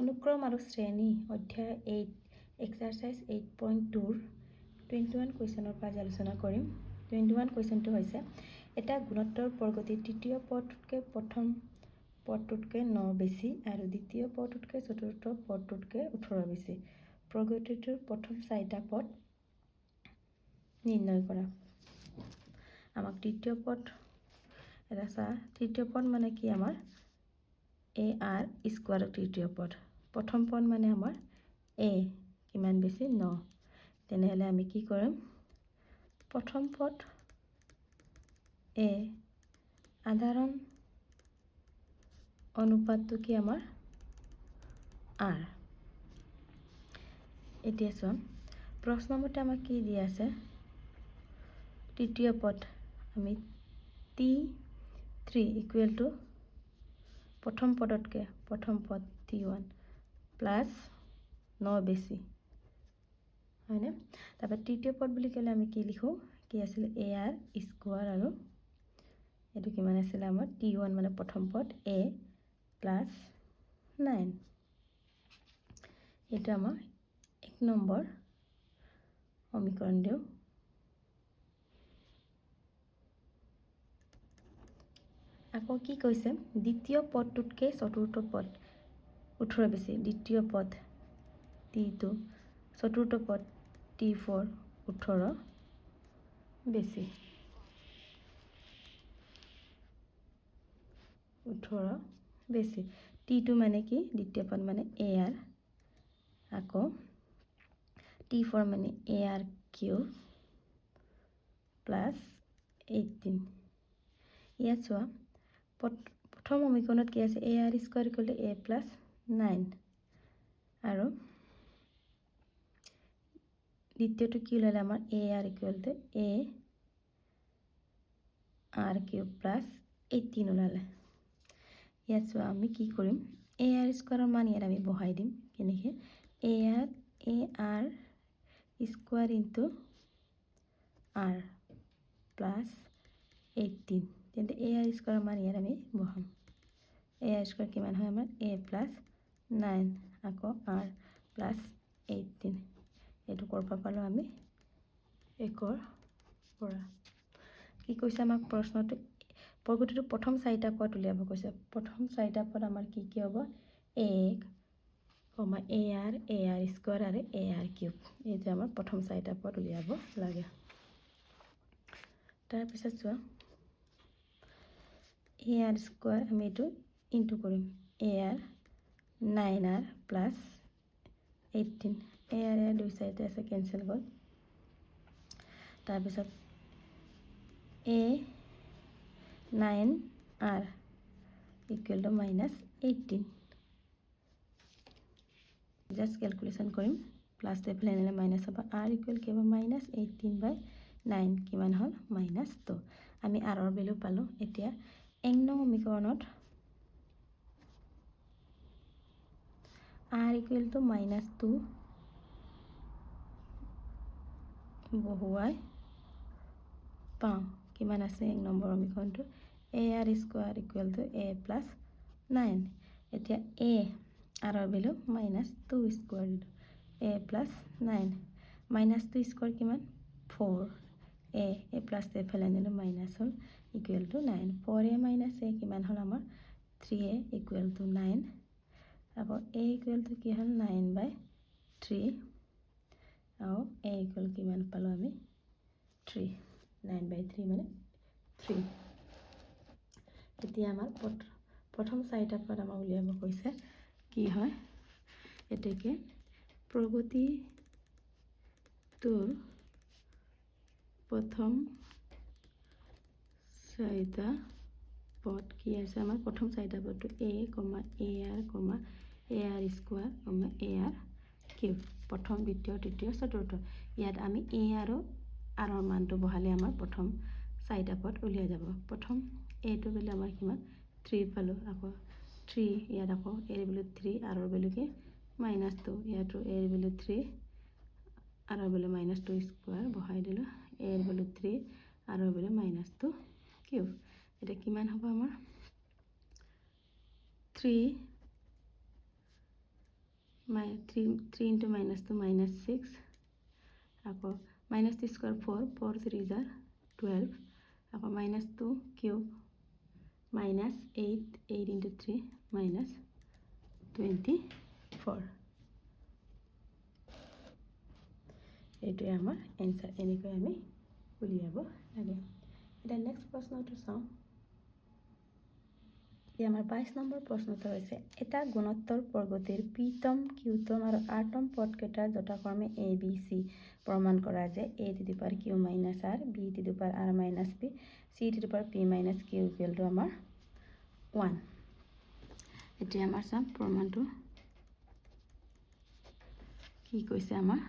অনুক্ৰম আৰু শ্ৰেণী অধ্যায় 8 এক্সাৰচাইজ 8.2 21 কুৱেশ্যনৰ পৰা আলোচনা কৰিম। 21 কুৱেশ্যনটো হৈছে এটা গুণোত্তৰ প্ৰগতি তৃতীয় পদটোতকৈ প্ৰথম পদটোতকৈ 9 বেছি আৰু দ্বিতীয় পদটোতকৈ চতুৰ্থ পদটোতকৈ 18 বেছি। প্ৰগতিটোৰ প্ৰথম 4টা পদ নিৰ্ণয় কৰা। আমাক তৃতীয় পদ এটা তৃতীয় পদ মানে কি আমাৰ এ আৰ স্কোয়াৰ তৃতীয় পদ। প্ৰথম পদ মানে আমাৰ এ কিমান বেছি 9। তেনেহ'লে আমি কি কৰিম প্ৰথম পদ এ সাধাৰণ অনুপাতটো কি আমাৰ আৰ। এতিয়া চোৱা প্ৰশ্নমতে আমাক কি দিয়া আছে তৃতীয় পদ আমি T3 ইকুৱেল টু প্ৰথম পদতকৈ প্ৰথম পদ T1 প্লাছ 9 বেছি হয়নে। তাৰপৰা তৃতীয় পদ বুলি ক'লে আমি কি লিখোঁ কি আছিলে এ আৰ স্কোয়াৰ আৰু এইটো কিমান আছিলে আমাৰ T1 মানে প্ৰথম পদ এ প্লাছ 9। এইটো আমাৰ 1 নম্বৰ সমীকৰণ দিওঁ। আকৌ কি কৈছে দ্বিতীয় পদটোতকৈ চতুৰ্থ পদ 18 বেছি। দ্বিতীয় পদ T2 চতুৰ্থ পদ T4 18 বেছি 18 বেছি। T2 মানে কি দ্বিতীয় পদ মানে এ আৰ আকৌ T4 মানে এ আৰ কিউব প্লাছ 18। ইয়াত চোৱা প্ৰথম সমীকৰণত কি আছে a r square equal to a plus 9 আৰু দ্বিতীয়টো কি ওলালে আমাৰ a r equal to a r cube plus 18 ওলালে। ইয়াত চোৱা আমি কি কৰিম এ আৰ স্কোয়াৰৰ মান ইয়াত আমি বহাই দিম কেনেকৈ a r square into r plus 18। তেন্তে এ আৰ স্কোয়াৰৰ মান ইয়াত আমি বহাম। এ আৰ স্কোয়াৰ কিমান হয় আমাৰ এ প্লাছ 9 আকৌ আৰ প্লাছ 18। এইটো ক'ৰ পৰা পালোঁ আমি 1ৰ পৰা। কি কৈছে আমাক প্ৰশ্নটো প্ৰগতিটো প্ৰথম 4টা পদ উলিয়াব কৈছে। প্ৰথম 4টা পদ আমাৰ কি কি হ'ব এ আৰ স্কোয়াৰ আৰু এ আৰ কিউব। এইটো আমাৰ প্ৰথম 4টা পদ উলিয়াব লাগে। তাৰপিছত চোৱা এ আৰ স্কোয়াৰ আমি এইটো ইনটু কৰিম এ আৰ 9r প্লাছ 18। এ আৰ দুই চাইডে আছে কেঞ্চেল গ'ল। তাৰপিছত এ 9r equal to minus 18। Just calculation কৰিম প্লাছ এইফালে আনিলে মাইনাছ হ'ব। আৰ ইকুৱেল কি হ'ব মাইনাছ 18/9 কিমান হ'ল -2। আমি আৰৰ ভেলু পালোঁ। এতিয়া 1 নং সমীকৰণত আৰ ইকুৱেল টু -2 বহুৱাই পাওঁ কিমান আছে 1 নম্বৰ সমীকৰণটো a r square equal to a plus 9। এতিয়া এ আৰৰ value -2 square a plus 9 -2 square কিমান 4 এ প্লাছ এইফালে আনিলোঁ মাইনাছ হ'ল ইকুৱেল টু 9। 4a মাইনাছ এ কিমান হ'ল আমাৰ 3a ইকুৱেল টু 9। আকৌ এ ইকুৱেল টু কি হ'ল 9/3 আৰু এ ইকুৱেল কিমান পালোঁ আমি 3। 9/3 মানে 3। এতিয়া আমাৰ প্ৰথম 4টা পদ আমাক উলিয়াব কৈছে কি হয় এতেকে প্ৰগতিটোৰ প্ৰথম 4টা পদ কি আছে আমাৰ প্ৰথম 4টা পদটো a r square A r cube প্ৰথম দ্বিতীয় তৃতীয় চতুৰ্থ। ইয়াত আমি এ আৰু আৰৰ মানটো বহালে আমাৰ প্ৰথম 4টা পদ উলিয়াই যাব। প্ৰথম এইটো বেলু আমাৰ কিমান 3 পালোঁ আকৌ 3 ইয়াত আকৌ এৰ বেলু 3 আৰৰ বেলু কি -2 ইয়াতো এৰ বেলু 3 আৰৰ বেলু -2 স্কোয়াৰ বহাই দিলোঁ এৰ বেলু 3 আৰৰ বেলু -2 কিউব। এতিয়া কিমান হ'ব আমাৰ 3 3 into minus 2 minus 6 আকৌ minus 2 square 4 4 3 are 12 আকৌ minus 2 cube minus 8 into 3 minus 24 এইটোৱে আমাৰ এনসাৰ এনেকৈ আমি উলিয়াব লাগে এটা নেক্সট প্ৰশ্নটো চাওঁ আমাৰ 22 নম্বৰ প্ৰশ্নটো হৈছে এটা গুণোত্তৰ প্ৰগতিৰ পিতম কিউতম আৰু আটম পদকেইটা যথাক্ৰমে a b c প্ৰমাণ কৰা যে a to the power q minus r b to the power r minus p c to the power p minus q equal to আমাৰ 1 এতিয়া আমাৰ চাম প্ৰমাণটো কি কৈছে আমাৰ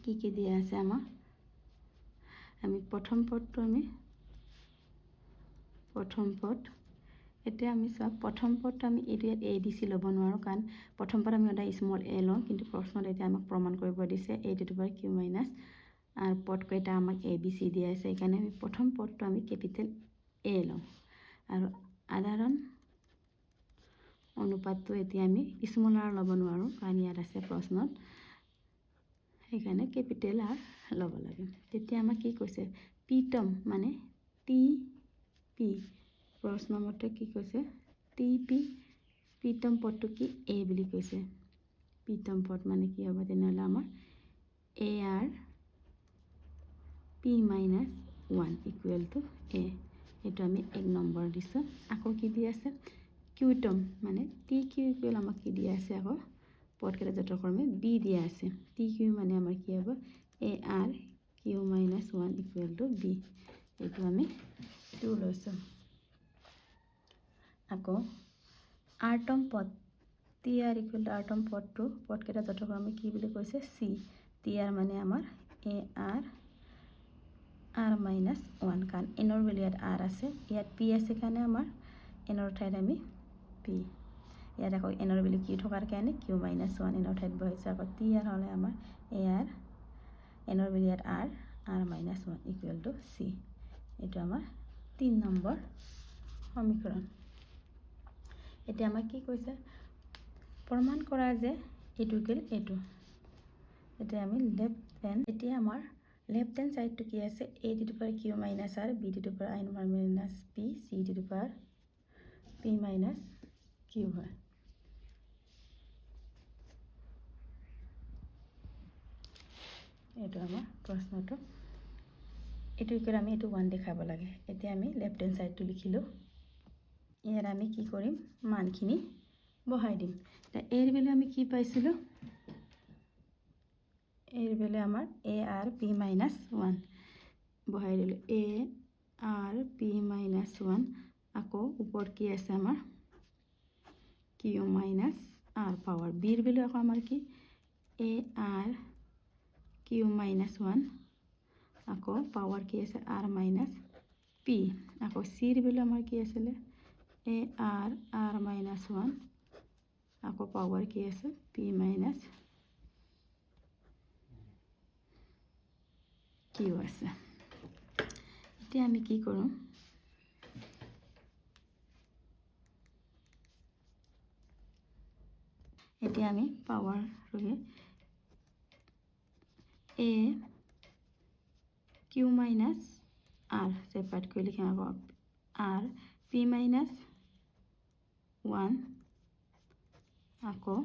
কি দিয়া আছে আমাৰ আমি প্ৰথম পদটো আমি প্ৰথম পদ এতিয়া আমি সব প্ৰথম পদটো আমি এটো a b c লব নোৱাৰো কাৰণ প্ৰথম পদ আমি এটা স্মল a লওঁ কিন্তু প্ৰশ্নত এতিয়া আমাক প্ৰমাণ কৰিব দিছে a to the power q minus r পদ কয়টা আমাক a b c দিয়া আছে এখানে আমি প্ৰথম পদটো আমি ক্যাপিটাল a লওঁ আৰু সাধাৰণ অনুপাতটো এতিয়া আমি স্মল r লব নোৱাৰো কাৰণ ইয়াত আছে প্ৰশ্নত এখানে ক্যাপিটাল r লব লাগে তেতিয়া আমাক কি কৈছে পিতম মানে টি পি প্ৰশ্ন মতে কি কৈছে টিপি পিতম পদটো কি a বুলি কৈছে পিতম পদ মানে কি হ'ব তেনেহলে আমাৰ ar p minus 1 equal to a এটা আমি 1 নম্বৰ দিছো আকৌ কি দি আছে কিউতম মানে tq equal আমাক কি দি আছে আকৌ পদকেইটা যথাক্ৰমে b দিয়া আছে tq মানে আমাৰ কি হ'ব ar q minus 1 equal to b এইটো আমি 2 লৈছো আকৌ আটম পদ tr equal to আটম পদটো পদকেইটা যথাক্ৰমে কি বুলি কৈছে c tr মানে আমাৰ ar r minus 1 কাৰণ এনৰ ভ্যালু ইয়াত r আছে ইয়াত p আছে কাৰণে আমাৰ এনৰ ঠাইত আমি p ইয়াত আকৌ এনৰ ভ্যালু q থকাৰ কাৰণে q minus 1 এনৰ ঠাইত বহাইছে আকৌ tr হলে আমাৰ ar এনৰ ভ্যালু ইয়াত r minus 1 equal to c এইটো আমাৰ 3 নম্বৰ সমীকৰণ এতিয়া আমাক কি কৈছে প্ৰমাণ কৰা যে এটো ইকুৱেল এটো এতিয়া আমি লেফট হ্যান্ড এতিয়া আমাৰ লেফট হ্যান্ড সাইডটো কি আছে a to the power q minus r b to the power i minus p c to the power p minus q হয় এইটো আমাৰ প্ৰশ্নটো এটো ইকুৱেল আমি এটো 1 দেখাব লাগে এতিয়া আমি লেফট হ্যান্ড সাইডটো লিখিলো ইয়াৰ আমি কি কৰিম মানখিনি বহাই দিম তা এর ভ্যালু আমি কি পাইছিলো এর ভ্যালু আমার ar p minus 1 বহাই দিলো ar p minus 1 আকৌ উপর কি আছে আমার q minus r পাওয়ার b এর ভ্যালু আকৌ আমার কি ar q minus 1 আকৌ পাওয়ার কি আছে r minus p আকৌ c এর ভ্যালু আমার কি আছিলে ar r minus 1 আকৌ পাওয়ার কি আছে p minus q আছে এতিয়া আমি কি করো এতিয়া আমি পাওয়ার রগে a q minus r separate করে লিখে নেব r p minus 1 আকৌ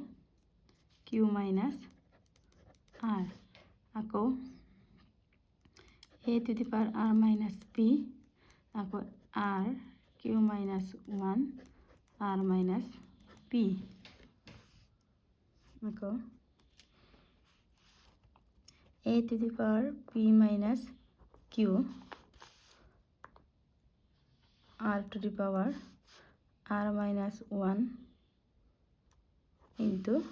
q minus r আকৌ a to the power r minus p আকৌ r q minus 1 r minus p আকৌ a to the power p minus q r to the power r minus 1 into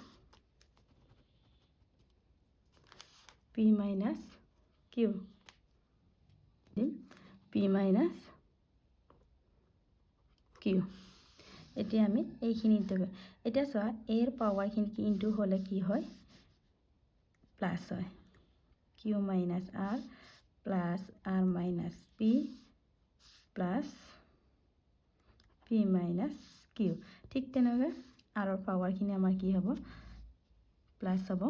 p minus q p minus q এতিয়া আমি এইখিনি দেব এটা সোয়া এর পাওয়ার খিনি কি into হলে কি হয় প্লাস হয় q minus r plus r minus p plus p minus q ঠিক তেনেকৈ r পাওয়ার খিনি আমাৰ কি হ'ব প্লাছ হ'ব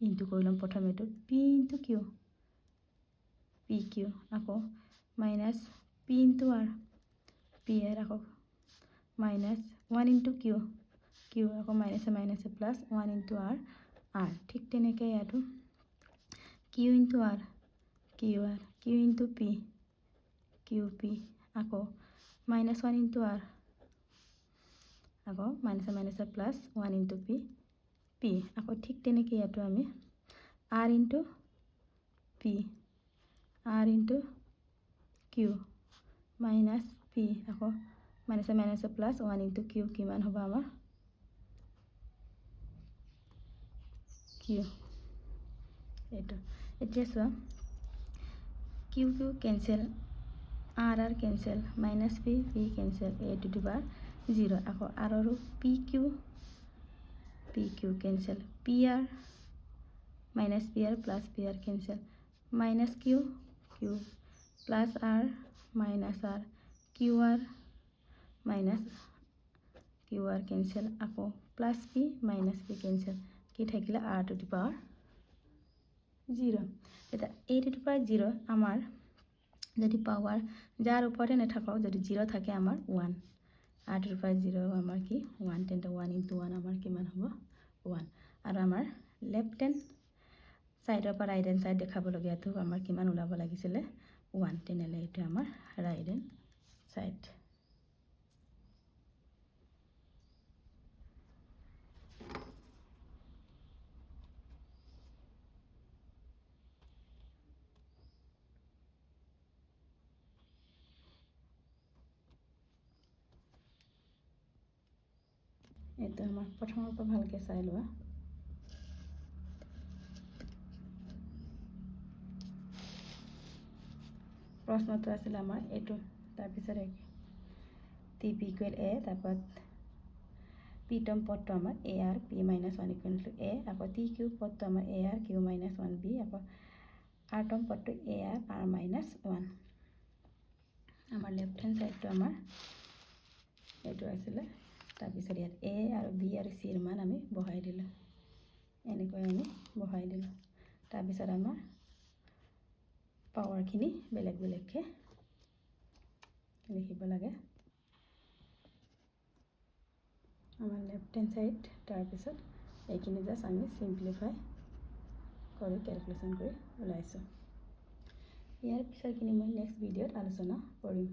ইনটু কৰি ল'ম প্ৰথম এইটো p into q p q আকৌ minus p into r p r আকৌ মাইনাছ 1 ইনটু কিউ কিউ আকৌ মাইনাছে মাইনাছে প্লাছ 1 ইনটু আৰ আৰ ঠিক তেনেকৈ ইয়াতো q into r q into p q p আকৌ মাইনাছ 1 ইনটু আৰ আকৌ মাইনাছে মাইনাছে প্লাছ 1 ইনটু পি পি আকৌ ঠিক তেনেকৈ ইয়াতো আমি r into p r into q minus p আকৌ মাইনাছে মাইনাছে প্লাছ 1 ইনটু কিউ কিমান হ'ব আমাৰ কিউ এইটো এতিয়া চোৱা q q cancel r r cancel minus p p cancel a to the power 0 আকৌ আৰ আৰু p q cancel p r minus p r plus p r cancel minus q plus r minus r q r minus q r cancel আকৌ plus p minus p cancel কি থাকিলে R two the power 0 এতিয়া এ to the power 0 আমাৰ যদি power যাৰ ওপৰতে নাথাকক যদি 0 থাকে আমাৰ 1 আৰ টু দি পাৱাৰ 0 আমাৰ কি 1 তেন্তে 1 ইনটু 1 আমাৰ কিমান হ'ব 1 আৰু আমাৰ লেফ্ট হেণ্ড সাইডৰ পৰা ৰাইট হেণ্ড সাইড দেখাবলগীয়াটো আমাৰ কিমান ওলাব লাগিছিলে 1 তেনেহ'লে এইটো আমাৰ ৰাইট হেণ্ড সাইড এইটো আমাৰ প্ৰথমৰ পৰা ভালকৈ চাই লোৱা প্ৰশ্নটো আছিলে আমাৰ এইটো তাৰপিছত টি পি ইকুৱেল এ তাৰপৰা পি টম পদটো আমাৰ a r p minus 1 equal to a আকৌ টি কিউ পদটো আমাৰ a r q minus 1 b আকৌ আৰ টম পদটো এ আৰ মাইনাছ 1 আমাৰ লেফ্ট হেণ্ড সাইডটো আমাৰ এইটো আছিলে তাৰপিছত ইয়াত এ আৰু বি আৰু চিৰ মান আমি বহাই দিলোঁ এনেকৈ আমি বহাই দিলোঁ তাৰপিছত আমাৰ পাৱাৰখিনি বেলেগ বেলেগকৈ লিখিব লাগে আমাৰ লেফ্ট হেণ্ড সাইড তাৰপিছত এইখিনি জাষ্ট আমি চিম্প্লিফাই কৰি কেলকুলেশ্যন কৰি ওলাইছোঁ ইয়াৰ পিছৰখিনি মই নেক্সট ভিডিঅ'ত আলোচনা কৰিম